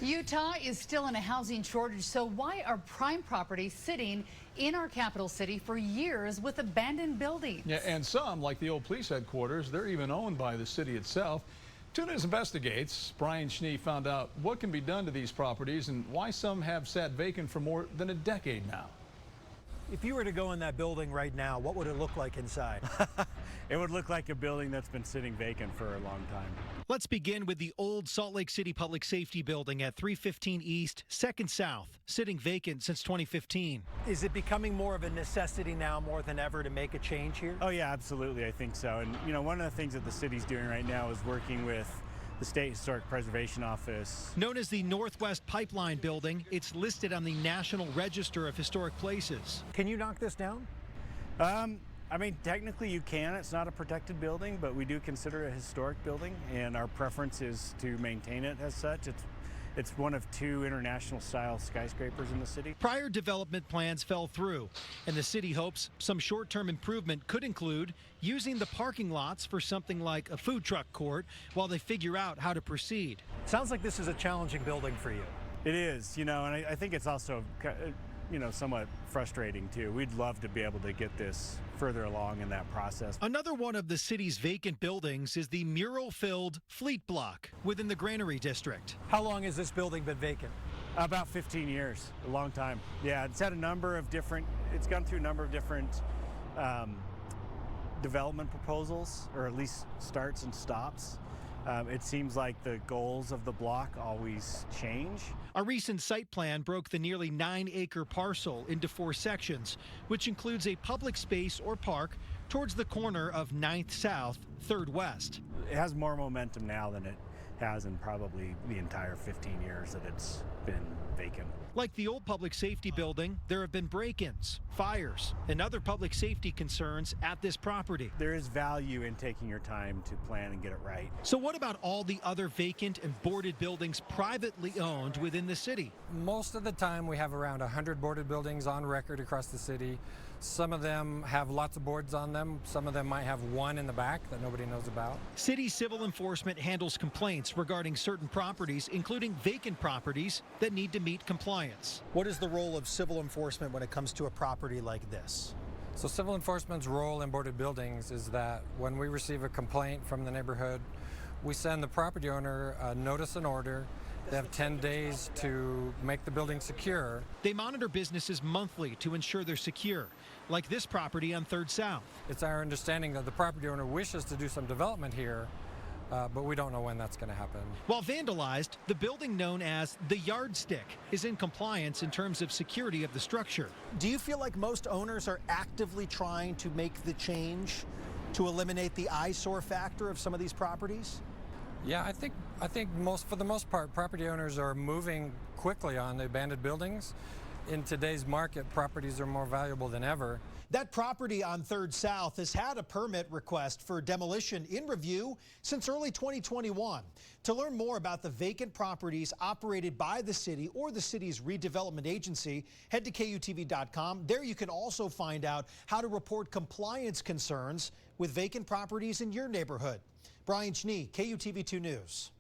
Utah is still in a housing shortage, so why are prime properties sitting in our capital city for years with abandoned buildings? Yeah, and some, like the old police headquarters, they're even owned by the city itself. 2 News investigates. Brian Schnee found out what can be done to these properties and why some have sat vacant for more than a decade now. If you were to go in that building right now, what would it look like inside? It would look like a building that's been sitting vacant for a long time. Let's begin with the old Salt Lake City Public Safety Building at 315 East, 2nd South, sitting vacant since 2015. Is it becoming more of a necessity now more than ever to make a change here? Oh yeah, absolutely, I think so. And you know, one of the things that the city's doing right now is working with the State Historic Preservation Office. Known as the Northwest Pipeline Building, it's listed on the National Register of Historic Places. Can you knock this down? I mean, technically you can. It's not a protected building, but we do consider it a historic building, and our preference is to maintain it as such. It's one of 2 international-style skyscrapers in the city. Prior development plans fell through, and the city hopes some short-term improvement could include using the parking lots for something like a food truck court while they figure out how to proceed. Sounds like this is a challenging building for you. It is, you know, and I think it's also, you know, somewhat frustrating too. We'd love to be able to get this further along in that process. Another one of the city's vacant buildings is the mural-filled Fleet Block within the Granary District. How long has this building been vacant? About 15 years, a long time. Yeah, it's had a number of different, it's gone through a number of different development proposals, or at least starts and stops. It seems like the goals of the block always change. A recent site plan broke the nearly 9-acre parcel into 4 sections, which includes a public space or park towards the corner of 9th South, 3rd West. It has more momentum now than it has in probably the entire 15 years that it's been vacant. Like the old public safety building, there have been break-ins, fires, and other public safety concerns at this property. There is value in taking your time to plan and get it right. So what about all the other vacant and boarded buildings privately owned within the city? Most of the time we have around 100 boarded buildings on record across the city. Some of them have lots of boards on them. Some of them might have one in the back that nobody knows about. City civil enforcement handles complaints regarding certain properties, including vacant properties that need to meet compliance. What is the role of civil enforcement when it comes to a property like this? So civil enforcement's role in boarded buildings is that when we receive a complaint from the neighborhood, we send the property owner a notice and order. They have 10 days to make the building secure. They monitor businesses monthly to ensure they're secure, like this property on 3rd South. It's our understanding that the property owner wishes to do some development here, but we don't know when that's going to happen. While vandalized, the building known as the Yardstick is in compliance in terms of security of the structure. Do you feel like most owners are actively trying to make the change to eliminate the eyesore factor of some of these properties? Yeah, I think for the most part, property owners are moving quickly on the abandoned buildings. In today's market, properties are more valuable than ever. That property on 3rd South has had a permit request for demolition in review since early 2021. To learn more about the vacant properties operated by the city or the city's redevelopment agency, head to KUTV.com. There you can also find out how to report compliance concerns with vacant properties in your neighborhood. Brian Schnee, KUTV 2 News.